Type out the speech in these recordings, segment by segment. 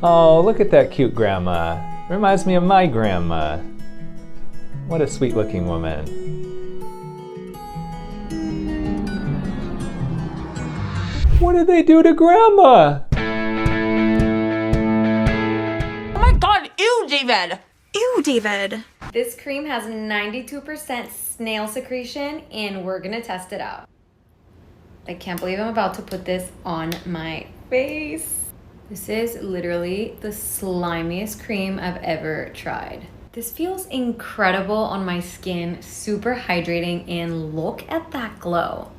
Oh, look at that cute grandma. Reminds me of my grandma. What a sweet looking woman. What did they do to grandma? Oh my god, ew, David! Ew, David. This cream has 92% snail secretion and we're gonna test it out. I can't believe I'm about to put this on my face. This is literally the slimiest cream I've ever tried. This feels incredible on my skin, super hydrating, and look at that glow.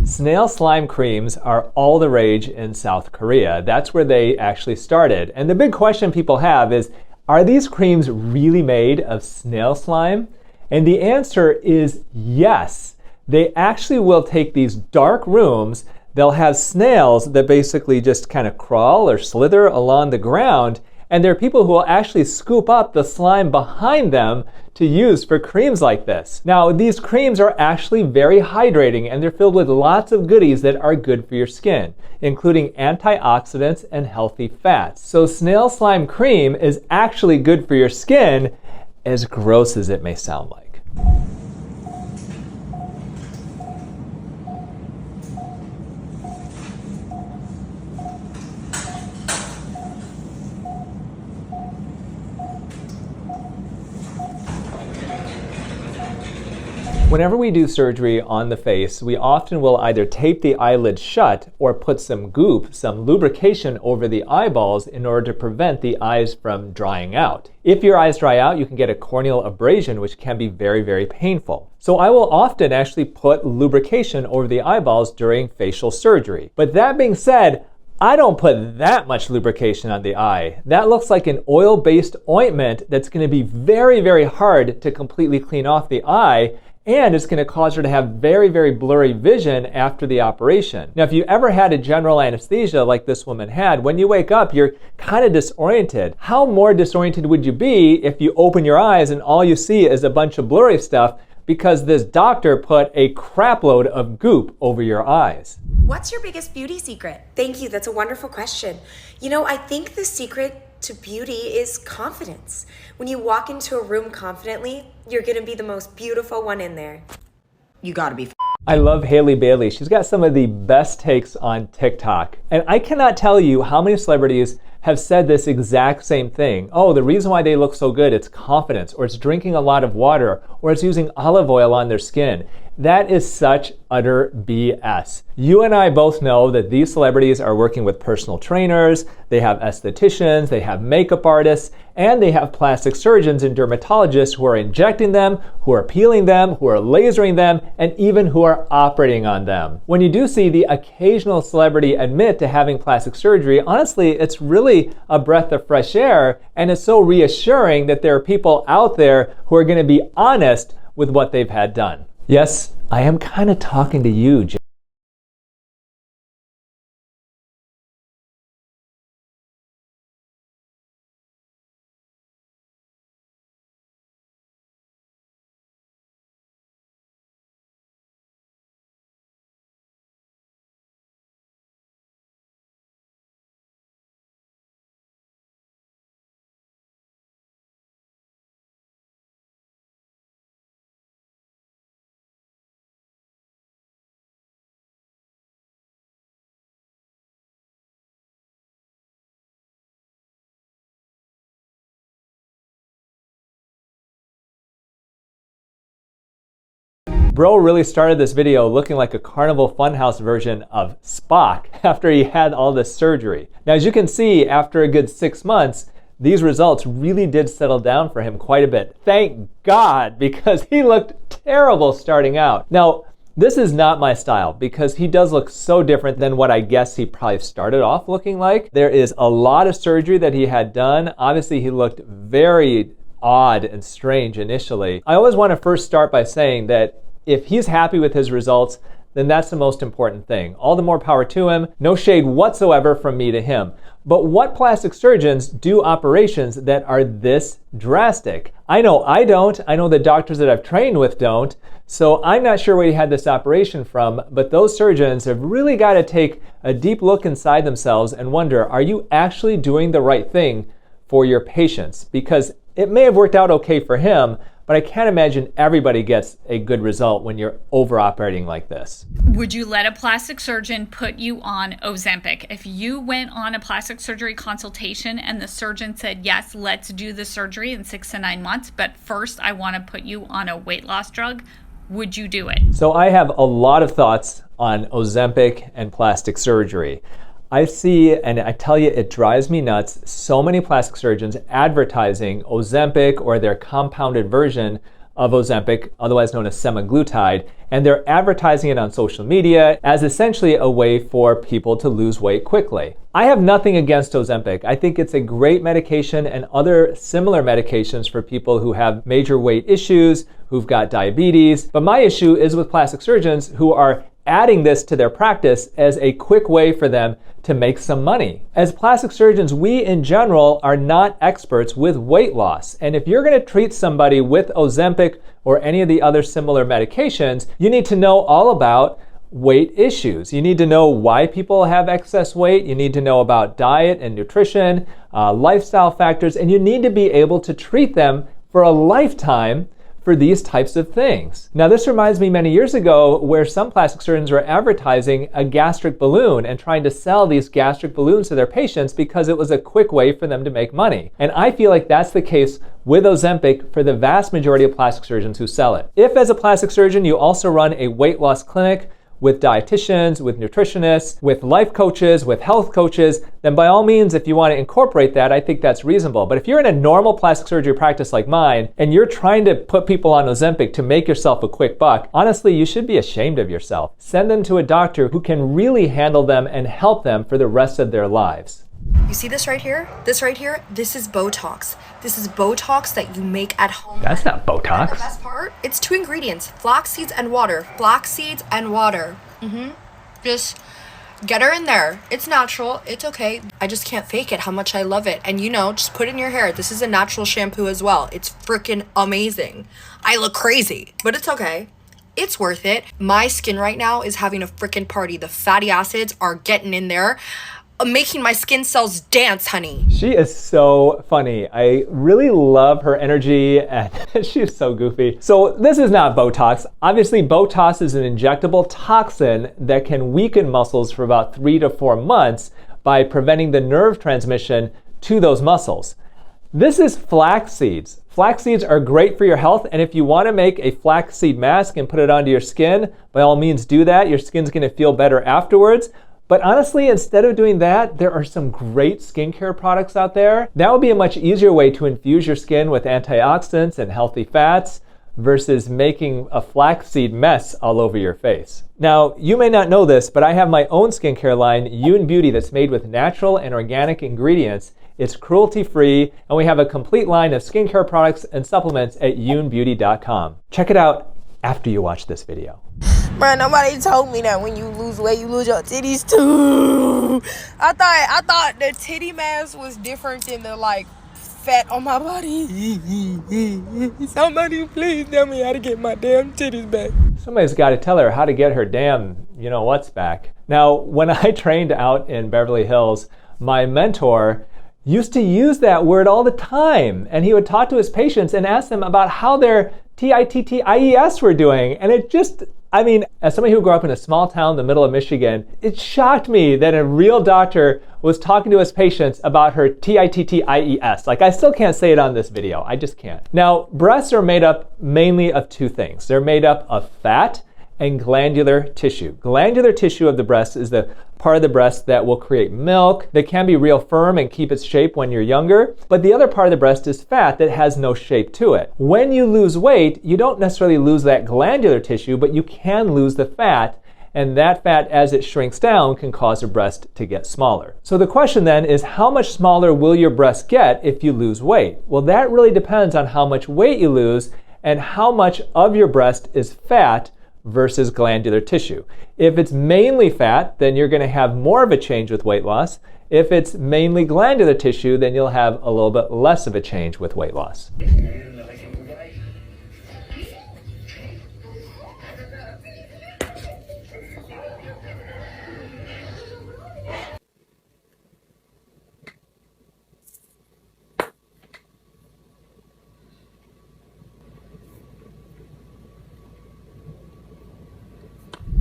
Snail slime creams are all the rage in South Korea. That's where they actually started. And the big question people have is, are these creams really made of snail slime? And the answer is yes. They actually will take these dark rooms, they'll have snails that basically just kind of crawl or slither along the ground, and there are people who will actually scoop up the slime behind them to use for creams like this. Now, these creams are actually very hydrating and they're filled with lots of goodies that are good for your skin, including antioxidants and healthy fats. So snail slime cream is actually good for your skin, as gross as it may sound like. Whenever we do surgery on the face, we often will either tape the eyelid shut or put some goop, some lubrication over the eyeballs in order to prevent the eyes from drying out. If your eyes dry out, you can get a corneal abrasion, which can be very, very painful. So I will often actually put lubrication over the eyeballs during facial surgery. But that being said, I don't put that much lubrication on the eye. That looks like an oil-based ointment that's going to be very, very hard to completely clean off the eye, and it's going to cause her to have very, very blurry vision after the operation. Now, if you ever had a general anesthesia like this woman had, when you wake up, you're kind of disoriented. How more disoriented would you be if you open your eyes and all you see is a bunch of blurry stuff because this doctor put a crap load of goop over your eyes? What's your biggest beauty secret? Thank you, that's a wonderful question. You know, I think the secret to beauty is confidence. When you walk into a room confidently, you're gonna be the most beautiful one in there. You gotta be I love Hailey Bailey. She's got some of the best takes on TikTok. And I cannot tell you how many celebrities have said this exact same thing. Oh, the reason why they look so good, it's confidence, or it's drinking a lot of water, or it's using olive oil on their skin. That is such utter BS. You and I both know that these celebrities are working with personal trainers, they have estheticians, they have makeup artists, and they have plastic surgeons and dermatologists who are injecting them, who are peeling them, who are lasering them, and even who are operating on them. When you do see the occasional celebrity admit to having plastic surgery, honestly, it's really a breath of fresh air, and it's so reassuring that there are people out there who are going to be honest with what they've had done. Yes, I am kind of talking to you, Jay. Bro really started this video looking like a Carnival Funhouse version of Spock after he had all this surgery. Now, as you can see, after a good 6 months, these results really did settle down for him quite a bit. Thank God, because he looked terrible starting out. Now, this is not my style because he does look so different than what I guess he probably started off looking like. There is a lot of surgery that he had done. Obviously, he looked very odd and strange initially. I always want to first start by saying that if he's happy with his results, then that's the most important thing. All the more power to him. No shade whatsoever from me to him. But what plastic surgeons do operations that are this drastic? I know I don't. I know the doctors that I've trained with don't. So I'm not sure where he had this operation from, but those surgeons have really got to take a deep look inside themselves and wonder, are you actually doing the right thing for your patients? Because it may have worked out okay for him, but I can't imagine everybody gets a good result when you're over-operating like this. Would you let a plastic surgeon put you on Ozempic? If you went on a plastic surgery consultation and the surgeon said, yes, let's do the surgery in 6 to 9 months, but first I want to put you on a weight loss drug, would you do it? So I have a lot of thoughts on Ozempic and plastic surgery. I see, and I tell you, it drives me nuts, so many plastic surgeons advertising Ozempic or their compounded version of Ozempic, otherwise known as semaglutide, and they're advertising it on social media as essentially a way for people to lose weight quickly. I have nothing against Ozempic. I think it's a great medication and other similar medications for people who have major weight issues, who've got diabetes. But my issue is with plastic surgeons who are adding this to their practice as a quick way for them to make some money. As plastic surgeons, we in general are not experts with weight loss. And if you're going to treat somebody with Ozempic or any of the other similar medications, you need to know all about weight issues. You need to know why people have excess weight. You need to know about diet and nutrition, lifestyle factors, and you need to be able to treat them for a lifetime for these types of things. Now, this reminds me many years ago where some plastic surgeons were advertising a gastric balloon and trying to sell these gastric balloons to their patients because it was a quick way for them to make money. And I feel like that's the case with Ozempic for the vast majority of plastic surgeons who sell it. If as a plastic surgeon you also run a weight loss clinic with dietitians, with nutritionists, with life coaches, with health coaches, then by all means, if you want to incorporate that, I think that's reasonable. But if you're in a normal plastic surgery practice like mine, and you're trying to put people on Ozempic to make yourself a quick buck, honestly, you should be ashamed of yourself. Send them to a doctor who can really handle them and help them for the rest of their lives. You see this right here? This right here? This is Botox. This is Botox that you make at home. That's not Botox. And the best part? It's 2 ingredients. Flax seeds and water. Flax seeds and water. Just get her in there. It's natural. It's okay. I just can't fake it how much I love it. And just put it in your hair. This is a natural shampoo as well. It's freaking amazing. I look crazy, but it's okay. It's worth it. My skin right now is having a freaking party. The fatty acids are getting in there, making my skin cells dance, honey. She is so funny. I really love her energy and she's so goofy. So this is not Botox. Obviously, Botox is an injectable toxin that can weaken muscles for about 3 to 4 months by preventing the nerve transmission to those muscles. This is flax seeds. Flax seeds are great for your health, and if you want to make a flaxseed mask and put it onto your skin, by all means do that. Your skin's going to feel better afterwards. But honestly, instead of doing that, there are some great skincare products out there. That would be a much easier way to infuse your skin with antioxidants and healthy fats versus making a flaxseed mess all over your face. Now, you may not know this, but I have my own skincare line, Youn Beauty, that's made with natural and organic ingredients. It's cruelty-free, and we have a complete line of skincare products and supplements at younbeauty.com. Check it out after you watch this video. Bro, nobody told me that when you lose weight, you lose your titties too. I thought the titty mass was different than the fat on my body. Somebody please tell me how to get my damn titties back. Somebody's got to tell her how to get her damn what's back. Now, when I trained out in Beverly Hills, my mentor used to use that word all the time, and he would talk to his patients and ask them about how their TITTIES were doing. And it just, as somebody who grew up in a small town in the middle of Michigan, it shocked me that a real doctor was talking to his patients about her TITTIES. I still can't say it on this video. I just can't. Now, breasts are made up mainly of 2 things. They're made up of fat and glandular tissue. Glandular tissue of the breast is the part of the breast that will create milk, that can be real firm and keep its shape when you're younger. But the other part of the breast is fat that has no shape to it. When you lose weight, you don't necessarily lose that glandular tissue, but you can lose the fat. And that fat, as it shrinks down, can cause the breast to get smaller. So the question then is, how much smaller will your breast get if you lose weight? Well, that really depends on how much weight you lose and how much of your breast is fat versus glandular tissue. If it's mainly fat, then you're going to have more of a change with weight loss. If it's mainly glandular tissue, then you'll have a little bit less of a change with weight loss.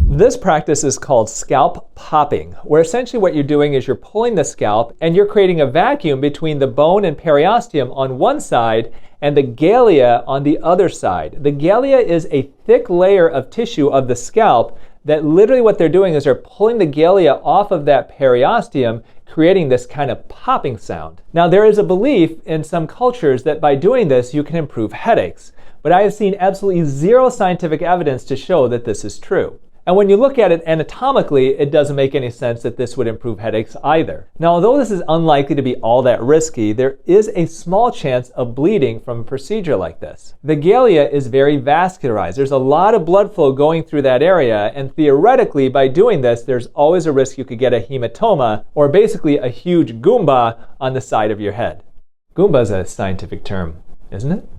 This practice is called scalp popping, where essentially what you're doing is you're pulling the scalp and you're creating a vacuum between the bone and periosteum on one side and the galea on the other side. The galea is a thick layer of tissue of the scalp that literally what they're doing is they're pulling the galea off of that periosteum, creating this kind of popping sound. Now, there is a belief in some cultures that by doing this you can improve headaches, but I have seen absolutely zero scientific evidence to show that this is true. And when you look at it anatomically, it doesn't make any sense that this would improve headaches either. Now, although this is unlikely to be all that risky, there is a small chance of bleeding from a procedure like this. The galea is very vascularized. There's a lot of blood flow going through that area, and theoretically, by doing this, there's always a risk you could get a hematoma, or basically a huge goomba on the side of your head. Goomba is a scientific term, isn't it?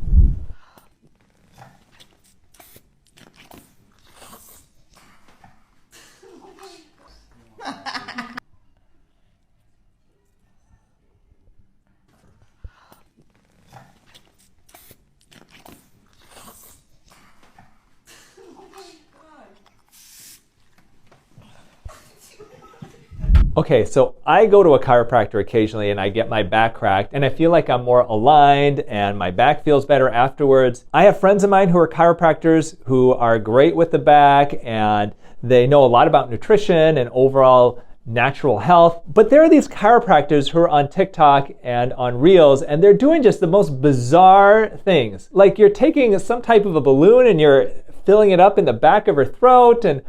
Okay, so I go to a chiropractor occasionally and I get my back cracked and I feel like I'm more aligned and my back feels better afterwards. I have friends of mine who are chiropractors who are great with the back and they know a lot about nutrition and overall natural health. But there are these chiropractors who are on TikTok and on Reels and they're doing just the most bizarre things. Like you're taking some type of a balloon and you're filling it up in the back of her throat, and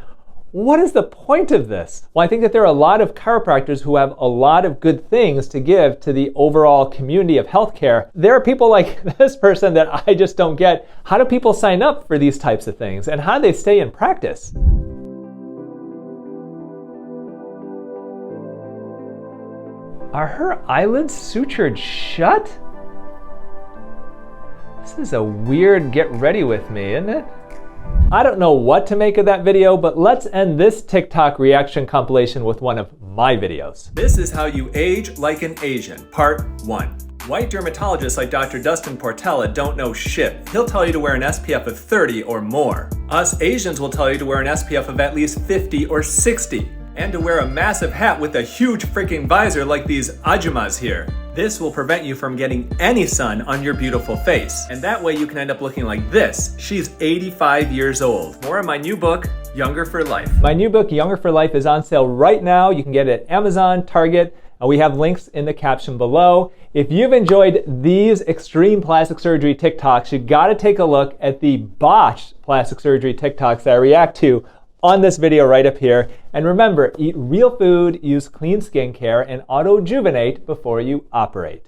what is the point of this? Well, I think that there are a lot of chiropractors who have a lot of good things to give to the overall community of healthcare. There are people like this person that I just don't get. How do people sign up for these types of things and how do they stay in practice? Are her eyelids sutured shut? This is a weird get ready with me, isn't it? I don't know what to make of that video, but let's end this TikTok reaction compilation with one of my videos. This is how you age like an Asian, part 1. White dermatologists like Dr. Dustin Portela don't know shit. He'll tell you to wear an SPF of 30 or more. Us Asians will tell you to wear an SPF of at least 50 or 60. And to wear a massive hat with a huge freaking visor like these ajumas here. This will prevent you from getting any sun on your beautiful face. And that way you can end up looking like this. She's 85 years old. More in my new book, Younger for Life. My new book, Younger for Life, is on sale right now. You can get it at Amazon, Target. We have links in the caption below. If you've enjoyed these extreme plastic surgery TikToks, you gotta take a look at the botched plastic surgery TikToks that I react to on this video right up here. And remember, eat real food, use clean skincare, and auto-rejuvenate before you operate.